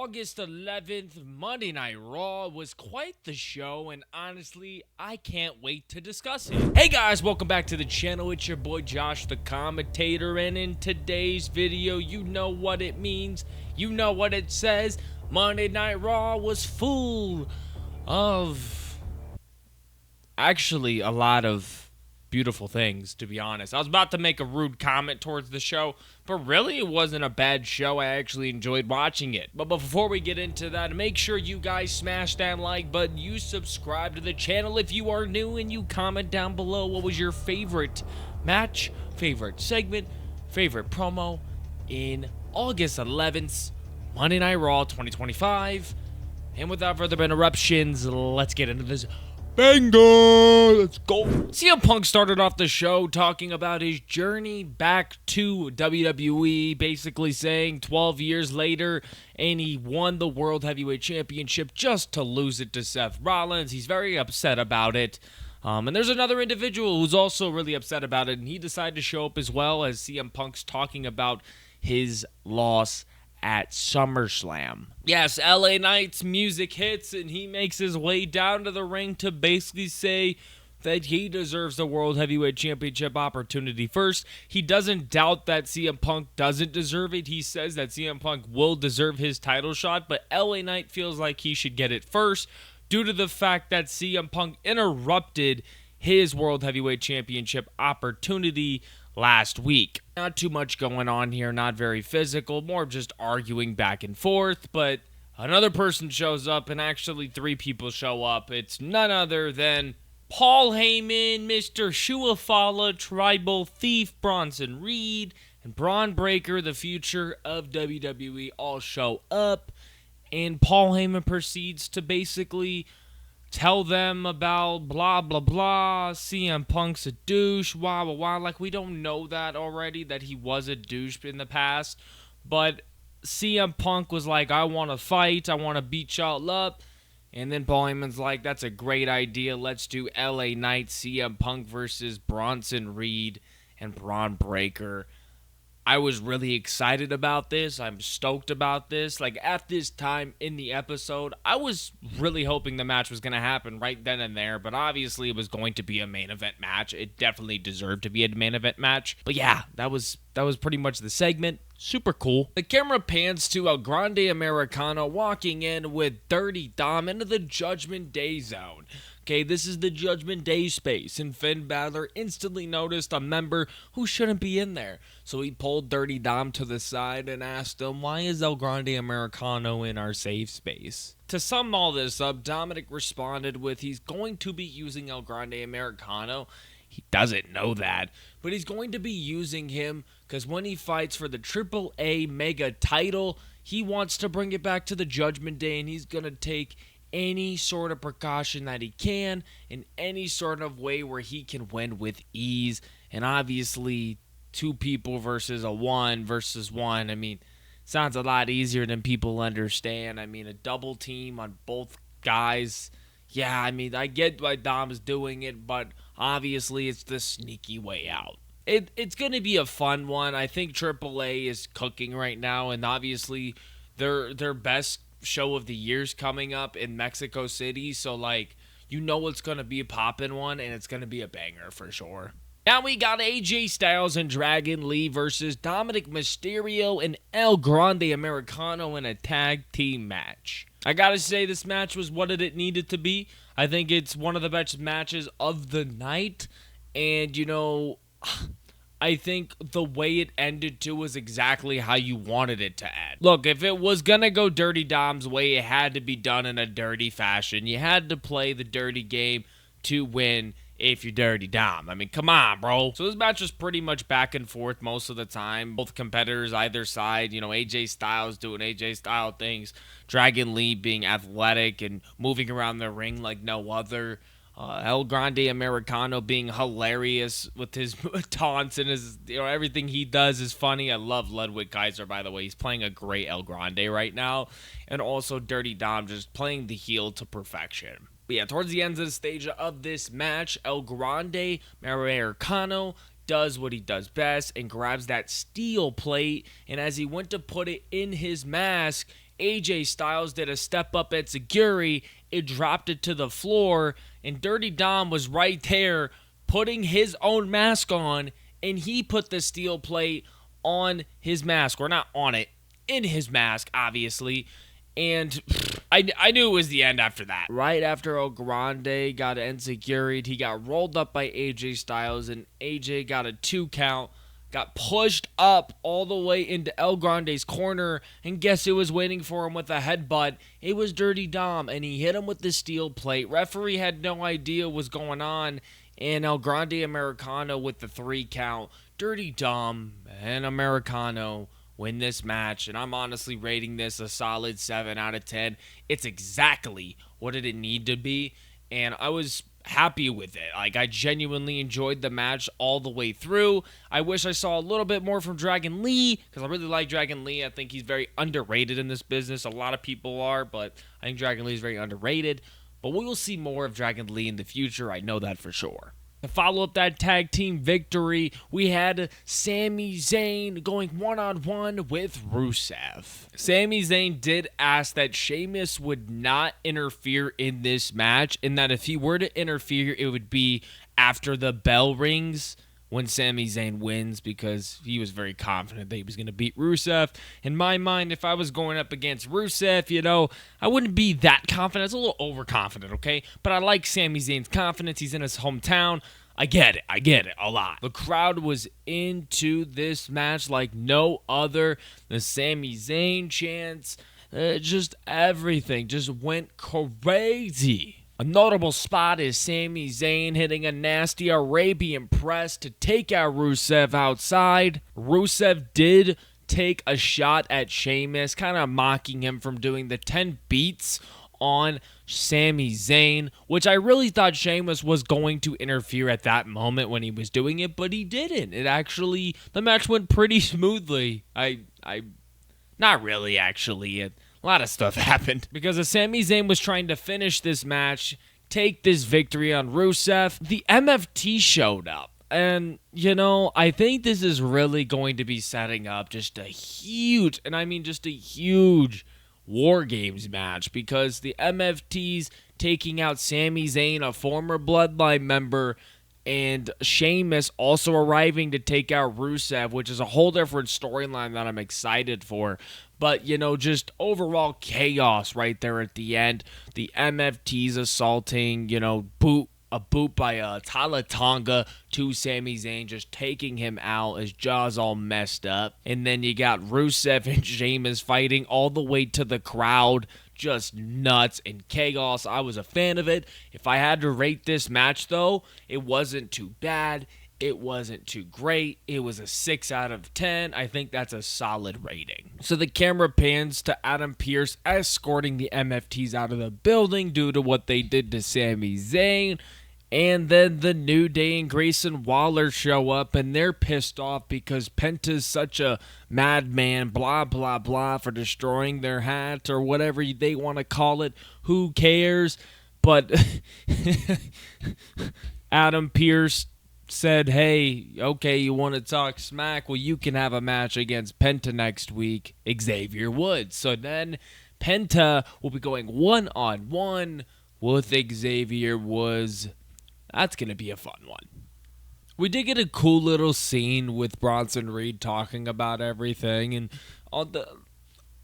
August 11th, Monday Night Raw was quite the show, and honestly, I can't wait to discuss it. Hey guys, welcome back to the channel. It's your boy Josh, the commentator, and in today's video, you know what it means, you know what it says. Monday Night Raw was full of, actually, a lot of beautiful things, to be honest. I was about to make a rude comment towards the show, but really it wasn't a bad show. I actually enjoyed watching it. But before we get into that, make sure you guys smash that like button, you subscribe to the channel if you are new, and you comment down below what was your favorite match, favorite segment, favorite promo in August 11th, Monday Night Raw 2025. And without further interruptions, let's get into this banger. Let's go. CM Punk started off the show talking about his journey back to WWE, basically saying 12 years later, and he won the World Heavyweight Championship just to lose it to Seth Rollins. He's very upset about it. And there's another individual who's also really upset about it, and he decided to show up as well, as CM Punk's talking about his loss at SummerSlam. Yes, LA Knight's music hits, and he makes his way down to the ring to basically say that he deserves the World Heavyweight Championship opportunity first. He doesn't doubt that CM Punk doesn't deserve it. He says that CM Punk will deserve his title shot, but LA Knight feels like he should get it first due to the fact that CM Punk interrupted his World Heavyweight Championship opportunity last week. Not too much going on here, not very physical, more just arguing back and forth, but another person shows up, and actually three people show up. It's none other than Paul Heyman, Mr. Shuafala, Tribal Thief, Bronson Reed, and Braun Breaker, the future of WWE, all show up, and Paul Heyman proceeds to basically tell them about blah, blah, blah, CM Punk's a douche, wah, wah, wah. Like, we don't know that already, that he was a douche in the past. But CM Punk was like, I want to fight, I want to beat y'all up. And then Paul Heyman's like, that's a great idea. Let's do LA Knight, CM Punk versus Bronson Reed and Braun Breaker. I was really excited about this. I'm stoked about this. Like, at this time in the episode, I was really hoping the match was going to happen right then and there, but obviously it was going to be a main event match. It definitely deserved to be a main event match. But yeah, that was pretty much the segment. Super cool. The camera pans to El Grande Americano walking in with Dirty Dom into the Judgment Day zone. Okay, this is the Judgment Day space, and Finn Balor instantly noticed a member who shouldn't be in there. So he pulled Dirty Dom to the side and asked him, why is El Grande Americano in our safe space? To sum all this up, Dominic responded with, he's going to be using El Grande Americano. He doesn't know that, but he's going to be using him because when he fights for the AAA Mega title, he wants to bring it back to the Judgment Day, and he's going to take any sort of precaution that he can in any sort of way where he can win with ease. And obviously, two people versus a one versus one, I mean, sounds a lot easier than people understand. I mean, a double team on both guys. Yeah, I mean, I get why Dom's doing it, but obviously it's the sneaky way out. It's going to be a fun one. I think AAA is cooking right now, and obviously their best show of the year's coming up in Mexico City, so like, you know it's going to be a poppin' one, and it's going to be a banger for sure. Now we got AJ Styles and Dragon Lee versus Dominic Mysterio and El Grande Americano in a tag team match. I gotta say, this match was what it needed to be. I think it's one of the best matches of the night, and you know, I think the way it ended too was exactly how you wanted it to end. Look, if it was gonna go Dirty Dom's way, it had to be done in a dirty fashion. You had to play the dirty game to win if you're Dirty Dom. I mean, come on, bro. So this match was pretty much back and forth most of the time. Both competitors either side, you know, AJ Styles doing AJ Style things, Dragon Lee being athletic and moving around the ring like no other. El Grande Americano being hilarious with his taunts and his, you know, everything he does is funny. I love Ludwig Kaiser, by the way. He's playing a great El Grande right now. And also Dirty Dom just playing the heel to perfection. But yeah, towards the end of the stage of this match, El Grande Americano does what he does best and grabs that steel plate. And as he went to put it in his mask, AJ Styles did a step up at Seguri. It dropped it to the floor, and Dirty Dom was right there putting his own mask on, and he put the steel plate on his mask, or not on it, in his mask, obviously. And I knew it was the end after that. Right after El Grande got enseguried, he got rolled up by AJ Styles, and AJ got a 2 count, got pushed up all the way into El Grande's corner, and guess who was waiting for him with a headbutt? It was Dirty Dom, and he hit him with the steel plate. Referee had no idea what was going on, and El Grande Americano with the 3 count. Dirty Dom and Americano win this match, and I'm honestly rating this a solid 7 out of 10. It's exactly what it needed to be, and I was happy with it. Like, I genuinely enjoyed the match all the way through. I wish I saw a little bit more from Dragon Lee, because I really like Dragon Lee. I think he's very underrated in this business. A lot of people are, but I think Dragon Lee is very underrated. But we will see more of Dragon Lee in the future. I know that for sure. To follow up that tag team victory, we had Sami Zayn going one-on-one with Rusev. Sami Zayn did ask that Sheamus would not interfere in this match, and that if he were to interfere, it would be after the bell rings when Sami Zayn wins, because he was very confident that he was going to beat Rusev. In my mind, if I was going up against Rusev, I wouldn't be that confident. It's a little overconfident, okay? But I like Sami Zayn's confidence. He's in his hometown. I get it a lot. The crowd was into this match like no other. The Sami Zayn chants, just everything just went crazy. A notable spot is Sami Zayn hitting a nasty Arabian press to take out Rusev outside. Rusev did take a shot at Sheamus, kind of mocking him from doing the 10 beats on Sami Zayn, which I really thought Sheamus was going to interfere at that moment when he was doing it, but he didn't. The match went pretty smoothly. Not really, actually. A lot of stuff happened because as Sami Zayn was trying to finish this match, take this victory on Rusev, the MFT showed up. And, I think this is really going to be setting up just a huge, and I mean just a huge War Games match, because the MFTs taking out Sami Zayn, a former Bloodline member, and Sheamus also arriving to take out Rusev, which is a whole different storyline that I'm excited for. But, just overall chaos right there at the end. The MFTs assaulting, a boot by a Tala Tonga to Sami Zayn, just taking him out, his jaw's all messed up. And then you got Rusev and Sheamus fighting all the way to the crowd. Just nuts and chaos. I was a fan of it. If I had to rate this match, though, it wasn't too bad. It wasn't too great. It was a 6 out of 10. I think that's a solid rating. So the camera pans to Adam Pearce escorting the MFTs out of the building due to what they did to Sami Zayn. And then the New Day and Grayson Waller show up, and they're pissed off because Penta's such a madman, blah, blah, blah, for destroying their hat or whatever they want to call it. Who cares? But Adam Pearce said, hey, okay, you want to talk smack? Well, you can have a match against Penta next week, Xavier Woods. So then Penta will be going one-on-one with Xavier Woods. That's going to be a fun one. We did get a cool little scene with Bronson Reed talking about everything, and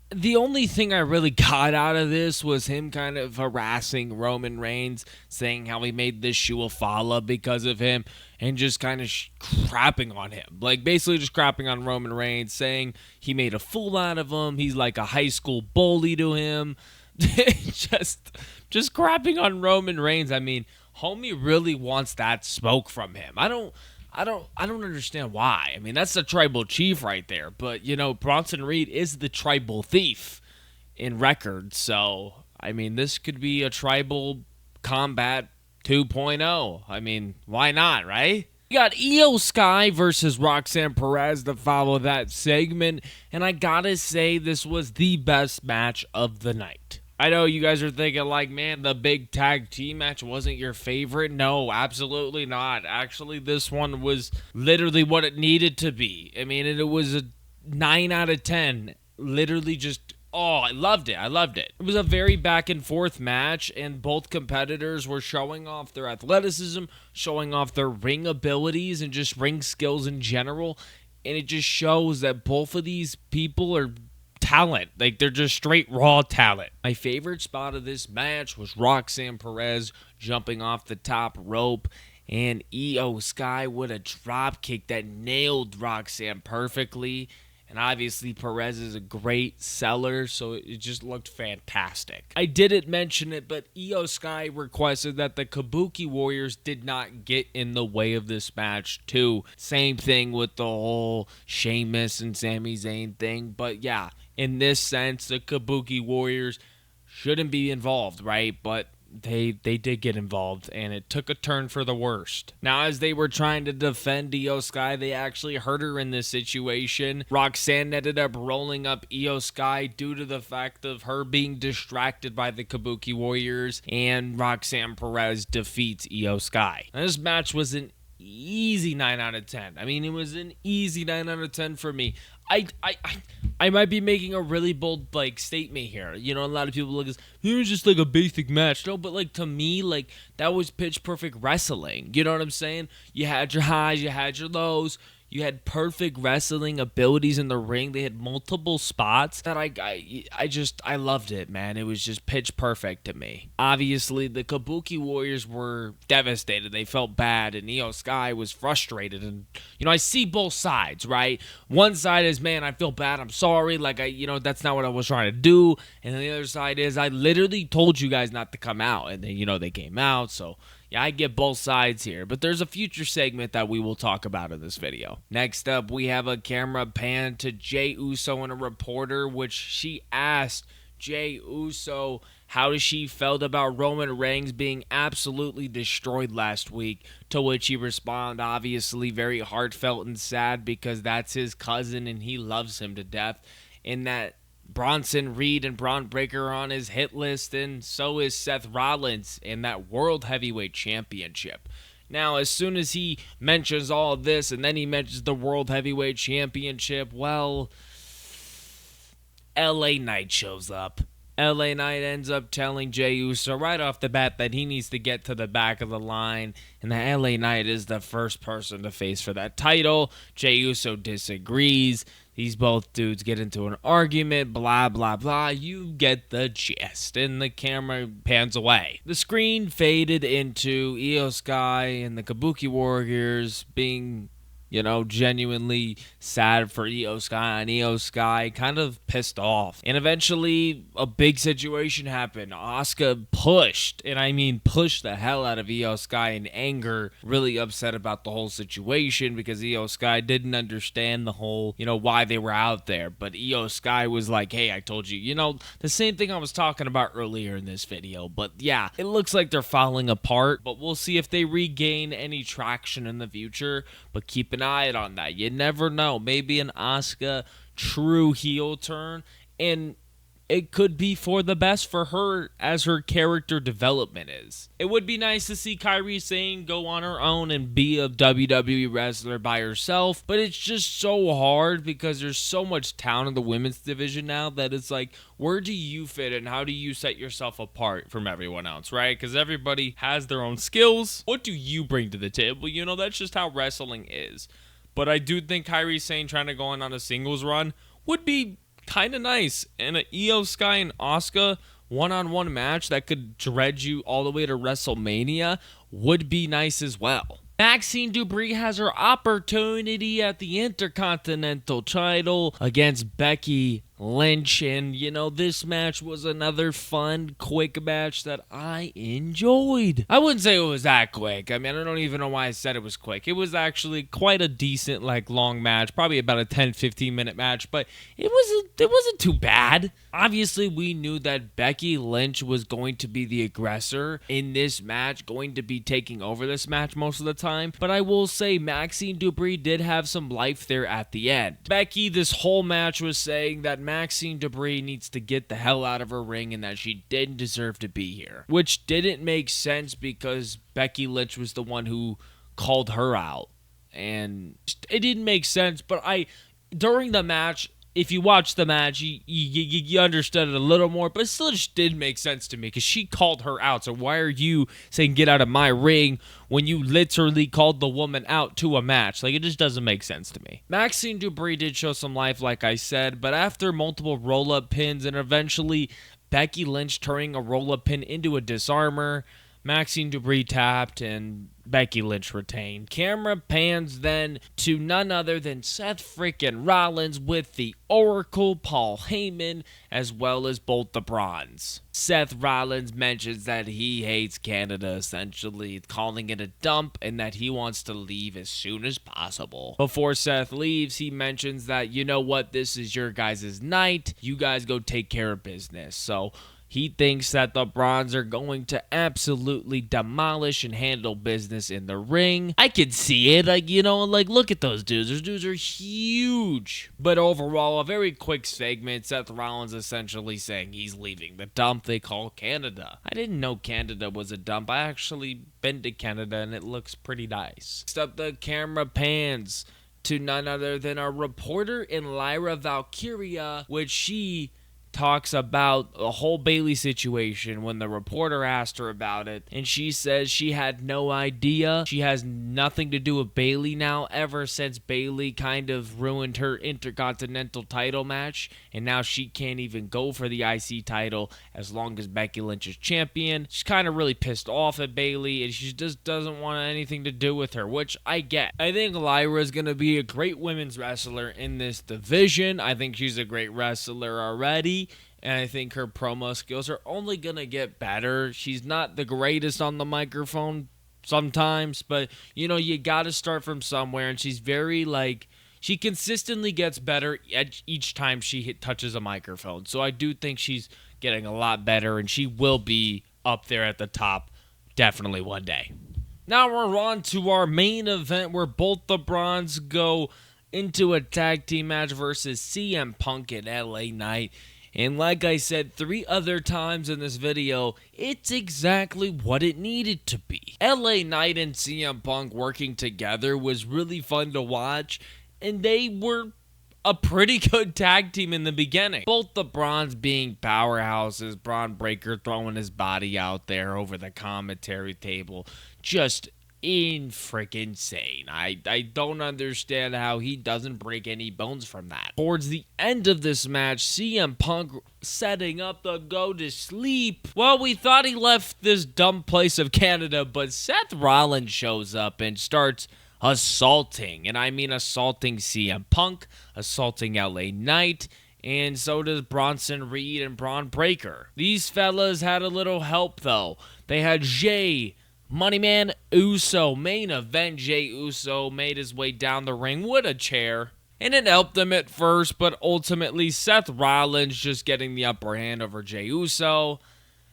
the only thing I really got out of this was him kind of harassing Roman Reigns, saying how he made this shoe a falla because of him, and just kind of crapping on him. Like, basically just crapping on Roman Reigns, saying he made a fool out of him, he's like a high school bully to him. just crapping on Roman Reigns. I mean, homie really wants that smoke from him. I don't understand why. I mean, that's the tribal chief right there. But, Bronson Reed is the tribal thief in record. So, I mean, this could be a tribal combat 2.0. I mean, why not, right? We got Io Sky versus Roxanne Perez to follow that segment. And I gotta say, this was the best match of the night. I know you guys are thinking like, man, the big tag team match wasn't your favorite. No, absolutely not. Actually, this one was literally what it needed to be. I mean, it was a 9 out of 10. Literally just Oh, I loved it. I loved it. It was a very back and forth match, and both competitors were showing off their athleticism, showing off their ring abilities, and just ring skills in general. And it just shows that both of these people are talent. Like, they're just straight raw talent. My favorite spot of this match was Roxanne Perez jumping off the top rope, and Io Sky with a drop kick that nailed Roxanne perfectly. And obviously, Perez is a great seller, so it just looked fantastic. I didn't mention it, but Io Sky requested that the Kabuki Warriors did not get in the way of this match, too. Same thing with the whole Sheamus and Sami Zayn thing. But yeah, in this sense, the Kabuki Warriors shouldn't be involved, right? But they did get involved, and it took a turn for the worst. Now, as they were trying to defend Io Sky, they actually hurt her in this situation. Roxanne ended up rolling up Io Sky due to the fact of her being distracted by the Kabuki Warriors, and Roxanne Perez defeats Io Sky. Now, this match was an easy 9 out of 10. I mean, it was an easy 9 out of 10 for me. I might be making a really bold statement here. You know, a lot of people look at this, it was just like a basic match. No, but to me, that was pitch perfect wrestling. You know what I'm saying? You had your highs, you had your lows. You had perfect wrestling abilities in the ring. They had multiple spots that I loved it, man. It was just pitch perfect to me. Obviously, the Kabuki Warriors were devastated. They felt bad, and Io Sky was frustrated. And, I see both sides, right? One side is, man, I feel bad. I'm sorry. That's not what I was trying to do. And the other side is, I literally told you guys not to come out. And then, they came out, so yeah, I get both sides here, but there's a future segment that we will talk about in this video. Next up, we have a camera pan to Jey Uso and a reporter, which she asked Jey Uso how she felt about Roman Reigns being absolutely destroyed last week, to which he responded, obviously very heartfelt and sad because that's his cousin and he loves him to death, and that Bronson Reed and Braun Breaker are on his hit list, and so is Seth Rollins in that World Heavyweight Championship. Now, as soon as he mentions all of this, and then he mentions the World Heavyweight Championship, well, LA Knight shows up. LA Knight ends up telling Jey Uso right off the bat that he needs to get to the back of the line, and that LA Knight is the first person to face for that title. Jey Uso disagrees. These both dudes get into an argument, blah, blah, blah. You get the gist. And the camera pans away. The screen faded into Io Sky and the Kabuki Warriors being, genuinely sad for Io Sky, and Io Sky kind of pissed off. And eventually, a big situation happened. Asuka pushed, and I mean pushed the hell out of Io Sky in anger, really upset about the whole situation because Io Sky didn't understand the whole, why they were out there. But Io Sky was like, hey, I told you, the same thing I was talking about earlier in this video. But yeah, it looks like they're falling apart, but we'll see if they regain any traction in the future. But keep an eye on that. You never know. Maybe an Asuka true heel turn, and it could be for the best for her as her character development is. It would be nice to see Kairi Sane go on her own and be a WWE wrestler by herself, but it's just so hard because there's so much talent in the women's division now that it's like, where do you fit in? How do you set yourself apart from everyone else, right? Because everybody has their own skills. What do you bring to the table? That's just how wrestling is. But I do think Kairi Sane trying to go on a singles run would be kind of nice. And an Io Sky and Asuka one-on-one match that could dredge you all the way to WrestleMania would be nice as well. Maxine Dupree has her opportunity at the Intercontinental title against Becky Lynch, and this match was another fun, quick match that I enjoyed. I wouldn't say it was that quick. I mean, I don't even know why I said it was quick. It was actually quite a decent, long match, probably about a 10-15 minute match, but it wasn't too bad. Obviously, we knew that Becky Lynch was going to be the aggressor in this match, going to be taking over this match most of the time, but I will say Maxine Dupree did have some life there at the end. Becky, this whole match, was saying that Maxine Dupree needs to get the hell out of her ring and that she didn't deserve to be here, which didn't make sense because Becky Lynch was the one who called her out, and it didn't make sense. But during the match, if you watch the match, you understood it a little more, but it still just didn't make sense to me because she called her out. So why are you saying get out of my ring when you literally called the woman out to a match? Like, it just doesn't make sense to me. Maxine Dupree did show some life, like I said, but after multiple roll-up pins and eventually Becky Lynch turning a roll-up pin into a disarmer, Maxine Dupree tapped and Becky Lynch retained. Camera pans then to none other than Seth freaking Rollins with the Oracle, Paul Heyman, as well as both the Bronze. Seth Rollins mentions that he hates Canada, essentially calling it a dump, and that he wants to leave as soon as possible. Before Seth leaves, he mentions that, you know what, this is your guys' night. You guys go take care of business. So he thinks that the Bronze are going to absolutely demolish and handle business in the ring. I could see it. Like, you know, like, look at those dudes. Those dudes are huge. But overall, a very quick segment. Seth Rollins essentially saying he's leaving the dump they call Canada. I didn't know Canada was a dump. I actually been to Canada, and it looks pretty nice. Next up, the camera pans to none other than our reporter in Lyra Valkyria, which she talks about the whole Bayley situation when the reporter asked her about it, and she says she had no idea. She has nothing to do with Bayley now ever since Bayley kind of ruined her Intercontinental title match, and now she can't even go for the IC title as long as Becky Lynch is champion. She's kind of really pissed off at Bayley, and she just doesn't want anything to do with her, which I get. I think Lyra is going to be a great women's wrestler in this division. I think she's a great wrestler already, and I think her promo skills are only going to get better. She's not the greatest on the microphone sometimes, but, you know, you got to start from somewhere, and she's very, like, she consistently gets better each time she touches a microphone. So I do think she's getting a lot better, and she will be up there at the top definitely one day. Now we're on to our main event where both the Bronze go into a tag team match versus CM Punk and LA Knight. And like I said 3 other times in this video, it's exactly what it needed to be. LA Knight and CM Punk working together was really fun to watch, and they were a pretty good tag team in the beginning. Both the Bronze being powerhouses, Braun Breaker throwing his body out there over the commentary table, just freaking insane. I don't understand how he doesn't break any bones from that. Towards the end of this match, CM Punk setting up the go to sleep. Well, we thought he left this dumb place of Canada, but Seth Rollins shows up and starts assaulting. And I mean assaulting CM Punk, assaulting LA Knight, and so does Bronson Reed and Braun Breaker. These fellas had a little help though. They had Moneyman Uso. Main event, Jey Uso made his way down the ring with a chair, and it helped him at first, but ultimately Seth Rollins just getting the upper hand over Jey Uso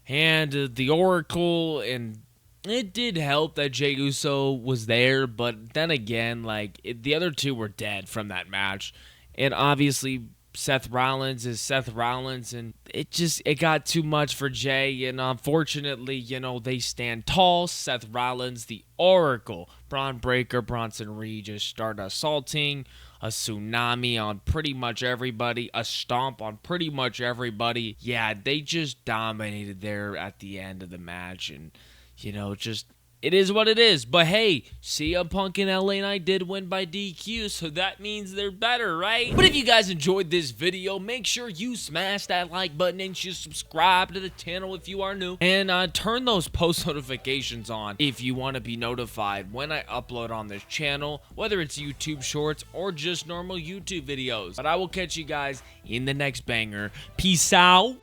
and the Oracle, and it did help that Jey Uso was there, but then again, like, the other two were dead from that match, and obviously Seth Rollins is Seth Rollins, and it got too much for Jey, and unfortunately, you know, they stand tall. Seth Rollins, the Oracle, Braun Breaker, Bronson Reed just start assaulting, a tsunami on pretty much everybody, a stomp on pretty much everybody. Yeah, they just dominated there at the end of the match, and, you know, just, it is what it is. But hey, CM Punk and LA Knight did win by DQ, so that means they're better, right? But if you guys enjoyed this video, make sure you smash that like button and you subscribe to the channel if you are new. And turn those post notifications on if you want to be notified when I upload on this channel, whether it's YouTube Shorts or just normal YouTube videos. But I will catch you guys in the next banger. Peace out.